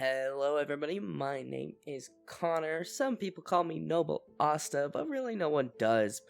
Hello everybody, my name is Connor. Some people call me NobleAsta, but really no one does.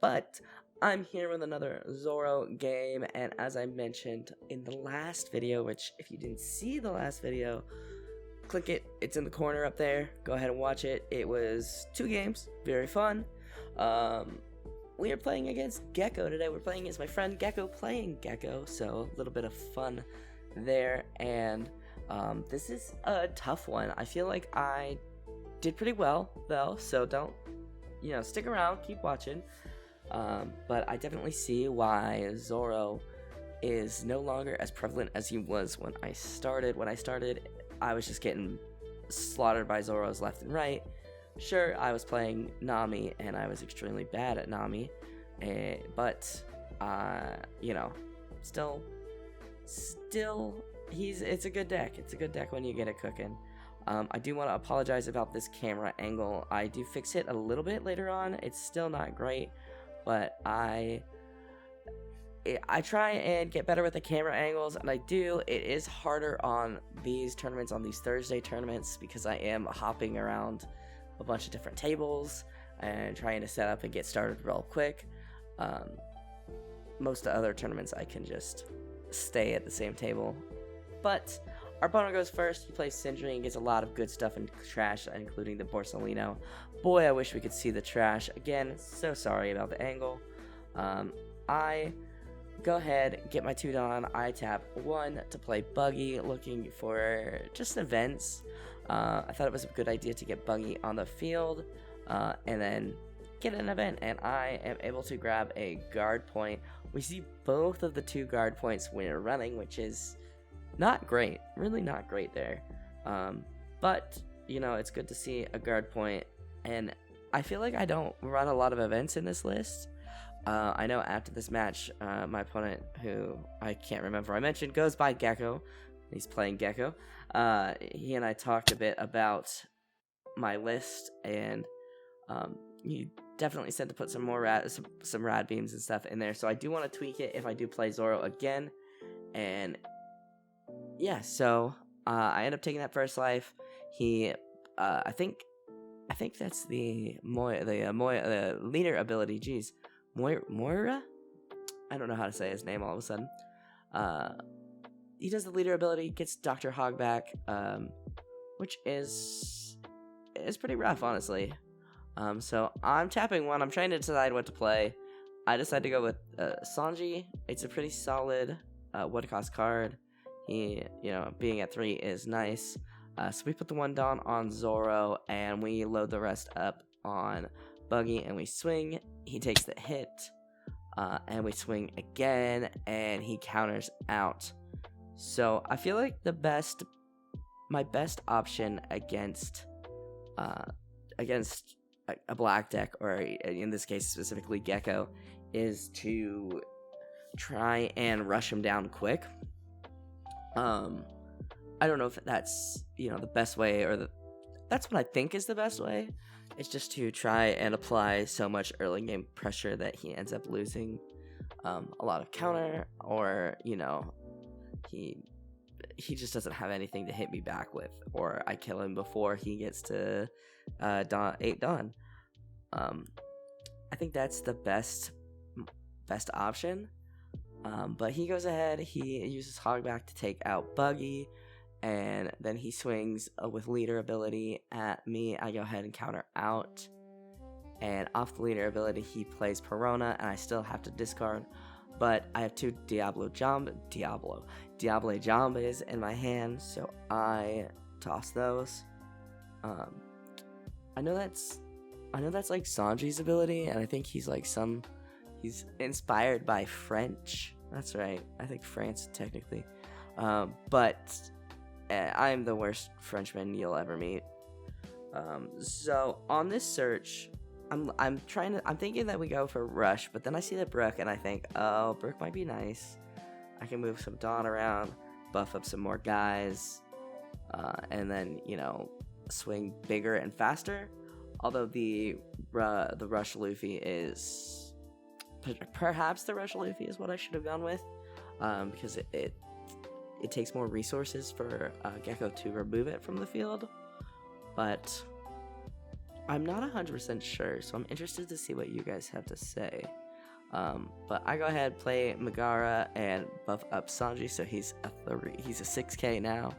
But I'm here with another Zoro game, and as I mentioned in the last video, which if you didn't see the last video, click it, it's in the corner up there, go ahead and watch it. It was 2 games, very fun. We are playing against Gecko today. We're playing against my friend Gecko playing Gecko, so a little bit of fun there, and this is a tough one. I feel like I did pretty well though, so don't, stick around, keep watching. But I definitely see why Zoro is no longer as prevalent as he was when I started. When I started, I was just getting slaughtered by Zoros left and right. Sure, I was playing Nami, and I was extremely bad at Nami, but still, it's a good deck. It's a good deck when you get it cooking. I do want to apologize about this camera angle. I do fix it a little bit later on. It's still not great, but I try and get better with the camera angles, and I do. It is harder on these tournaments, on these Thursday tournaments, because I am hopping around a bunch of different tables and trying to set up and get started real quick. Most of the other tournaments I can just stay at the same table. But our opponent goes first. He plays Sindri and gets a lot of good stuff and trash, including the Borsalino. Boy, I wish we could see the trash. Again, so sorry about the angle. I go ahead, get my 2 Dawn. I tap 1 to play Buggy, looking for just events. I thought it was a good idea to get Buggy on the field, and then get an event, and I am able to grab a guard point. We see both of the 2 guard points when we're running, which is not great, really not great there. But, it's good to see a guard point, and I feel like I don't run a lot of events in this list. I know after this match, my opponent, who I can't remember I mentioned, goes by Gecko. He's playing Gecko. He and I talked a bit about my list, and he definitely said to put some more some rad beams and stuff in there. So I do want to tweak it if I do play Zoro again. And yeah, so I end up taking that first life. He, I think that's the leader ability. Jeez, Moira. I don't know how to say his name all of a sudden. He does the leader ability, gets Dr. Hog back, which is pretty rough, honestly. So I'm tapping 1. I'm trying to decide what to play. I decided to go with Sanji. It's a pretty solid what-cost card. He, being at 3 is nice. So we put the 1 Dawn on Zoro, and we load the rest up on Buggy, and we swing. He takes the hit, and we swing again, and he counters out. So I feel like my best option against a black deck, or in this case specifically Gecko, is to try and rush him down quick. I don't know if that's the best way, or that's what I think is the best way. It's just to try and apply so much early game pressure that he ends up losing a lot of counter, or he just doesn't have anything to hit me back with, or I kill him before he gets to 8 Dawn. I think that's the best option. But he goes ahead, he uses Hogback to take out Buggy, and then he swings with leader ability at me. I go ahead and counter out, and off the leader ability he plays Perona, and I still have to discard. But I have 2 Diablo Jambes in my hand, so I toss those. I know that's like Sanji's ability, and I think he's inspired by French. That's right, I think France technically. But I'm the worst Frenchman you'll ever meet. So on this search, I'm thinking that we go for Rush, but then I see the Brook, and I think, oh, Brook might be nice. I can move some Dawn around, buff up some more guys, and then, swing bigger and faster. Although the Rush Luffy is, perhaps the Rush Luffy is what I should have gone with, because it it takes more resources for Gecko to remove it from the field, but I'm not 100% sure, so I'm interested to see what you guys have to say. But I go ahead, play Megara, and buff up Sanji, so he's a 6k now.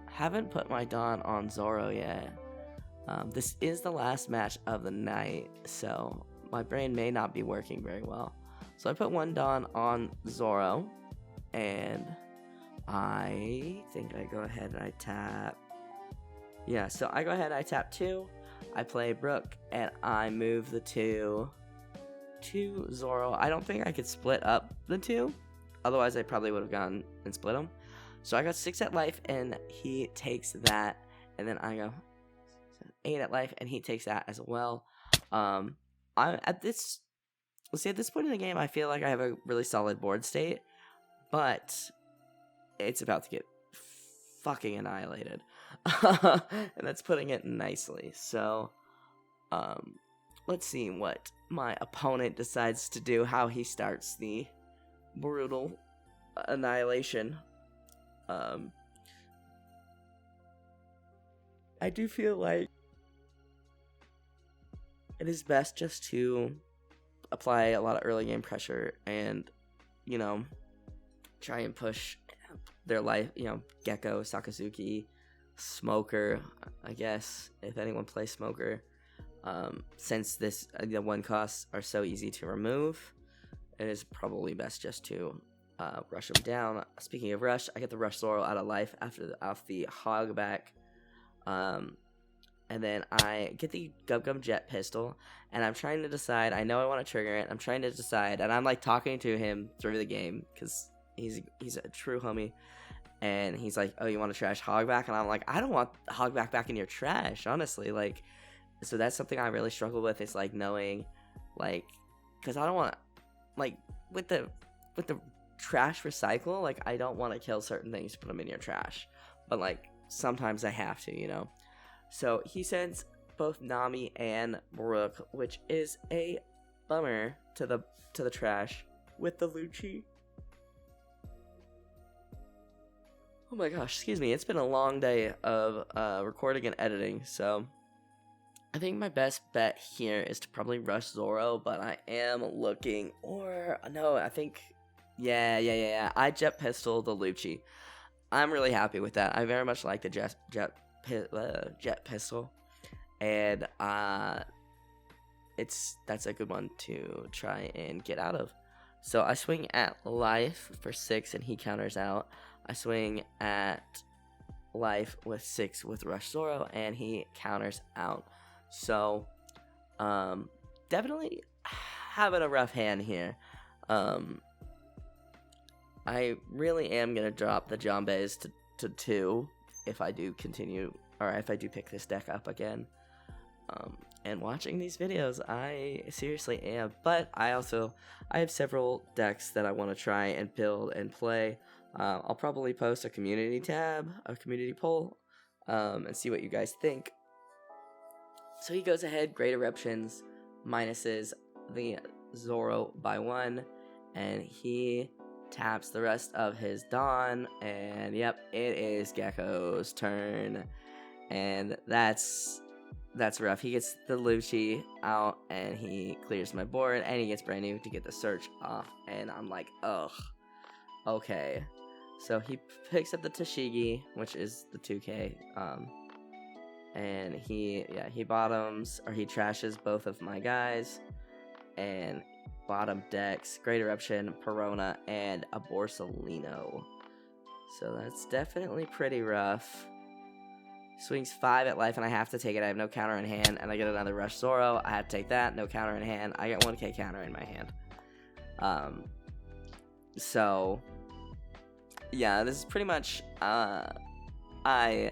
Haven't put my Dawn on Zoro yet. This is the last match of the night, so my brain may not be working very well. So I put one Dawn on Zoro, and I think I go ahead and I tap. Yeah, so I go ahead and I tap 2, I play Brook, and I move the 2 to Zoro. I don't think I could split up the 2, otherwise I probably would have gone and split them. So I got 6 at life, and he takes that, and then I go 8 at life, and he takes that as well. At this point in the game, I feel like I have a really solid board state, but it's about to get fucking annihilated. And that's putting it nicely. So, let's see what my opponent decides to do, how he starts the brutal annihilation. I do feel like it is best just to apply a lot of early game pressure and, you know, try and push their life, you know, Gecko, Sakazuki, Smoker, I guess, if anyone plays Smoker. Since the 1 costs are so easy to remove, it is probably best just to rush them down. Speaking of rush, I get the rush Zoro out of life off the hog back. And then I get the Gum Jet pistol, and I'm trying to decide. I know I want to trigger it. I'm trying to decide, and I'm like talking to him through the game because he's a true homie. And he's like, "Oh, you want to trash Hogback?" And I'm like, "I don't want Hogback back in your trash, honestly." Like, so that's something I really struggle with, is like knowing, like, because I don't want to, like, with the trash recycle, like, I don't want to kill certain things to put them in your trash, but like sometimes I have to, you know. So he sends both Nami and Brook, which is a bummer, to the trash with the Lucci. Oh my gosh, excuse me. It's been a long day of recording and editing, so I think my best bet here is to probably rush Zoro, but I am looking, or no, I think, yeah. I jet pistol the Lucci. I'm really happy with that. I very much like the jet pistol, and that's a good one to try and get out of. So I swing at life for 6, and he counters out. I swing at life with 6 with rush Zoro, and he counters out. So definitely having a rough hand here. I really am gonna drop the Jambes to 2 if I do continue, or if I do pick this deck up again. And watching these videos, I seriously am. But I have several decks that I want to try and build and play. I'll probably post a community tab, a community poll, and see what you guys think. So he goes ahead, Great Eruptions, minuses the Zoro by 1, and he taps the rest of his Dawn, and yep, it is Gecko's turn, and that's rough. He gets the Lucci out, and he clears my board, and he gets brand new to get the search off, and I'm like, ugh, okay. So he picks up the Tashigi, which is the 2k, and he bottoms, or he trashes both of my guys, and bottom decks Great Eruption, Perona, and a Borsalino. So that's definitely pretty rough. Swings 5 at life, and I have to take it. I have no counter in hand, and I get another Rush Zoro. I have to take that, no counter in hand. I get 1k counter in my hand. So yeah, this is pretty much, I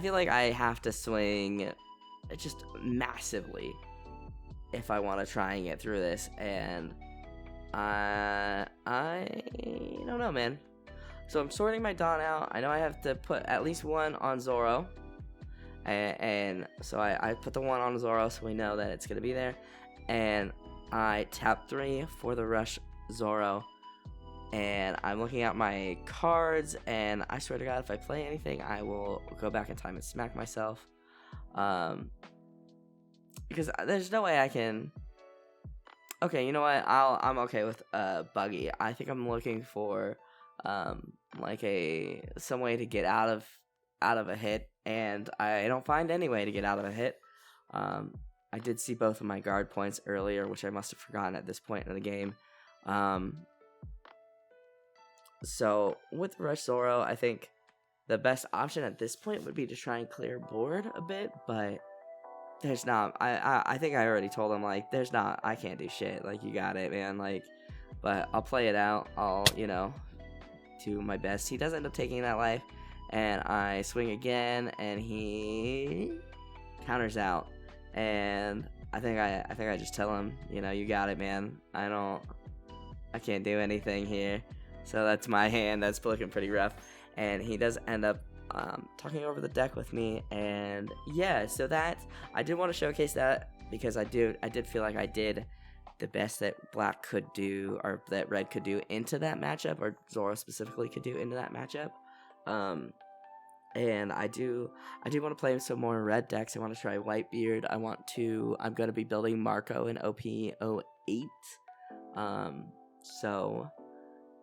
feel like I have to swing just massively if I want to try and get through this, and I don't know, man. So I'm sorting my Dawn out. I know I have to put at least 1 on Zoro, and so I put the 1 on Zoro so we know that it's going to be there, and I tap 3 for the Rush Zoro, and I'm looking at my cards, and I swear to God, if I play anything, I will go back in time and smack myself. Because there's no way I can. Okay, you know what? I'm okay with Buggy. I think I'm looking for like some way to get out of a hit, and I don't find any way to get out of a hit. I did see both of my guard points earlier, which I must have forgotten at this point in the game. So with Rush Zoro, I think the best option at this point would be to try and clear board a bit, but there's not. I think I already told him, like, there's not. I can't do shit. Like, you got it, man. Like, but I'll play it out. I'll, do my best. He does end up taking that life, and I swing again, and he counters out. And I think I just tell him, you got it, man. I can't do anything here. So that's my hand. That's looking pretty rough. And he does end up talking over the deck with me. And yeah, so that I did want to showcase that, because I did feel like I did the best that black could do, or that red could do into that matchup, or Zoro specifically could do into that matchup. And I do want to play some more red decks. I want to try Whitebeard. I'm going to be building Marco in OP08. So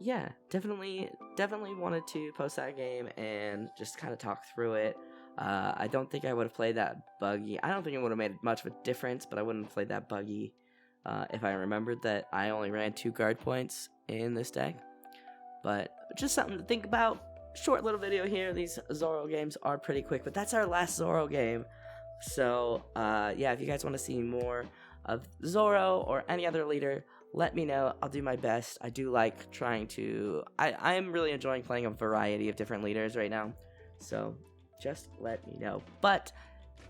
yeah, definitely wanted to post that game and just kind of talk through it. I don't think I would have played that Buggy. I don't think it would have made much of a difference, but I wouldn't have played that Buggy if I remembered that I only ran 2 guard points in this deck. But just something to think about. Short little video here. These Zoro games are pretty quick, but that's our last Zoro game. So yeah, if you guys want to see more of Zoro or any other leader, let me know. I'll do my best. I do like trying to. I am really enjoying playing a variety of different leaders right now, so just let me know. But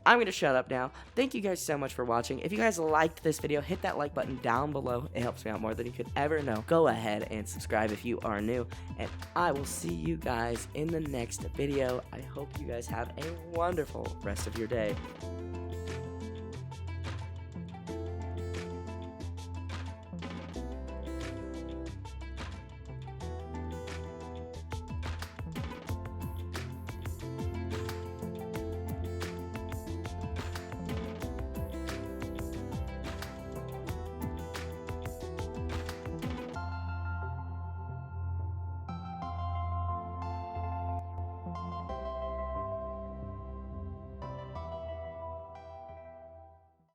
I'm going to shut up now. Thank you guys so much for watching. If you guys liked this video, hit that like button down below. It helps me out more than you could ever know. Go ahead and subscribe if you are new, and I will see you guys in the next video. I hope you guys have a wonderful rest of your day.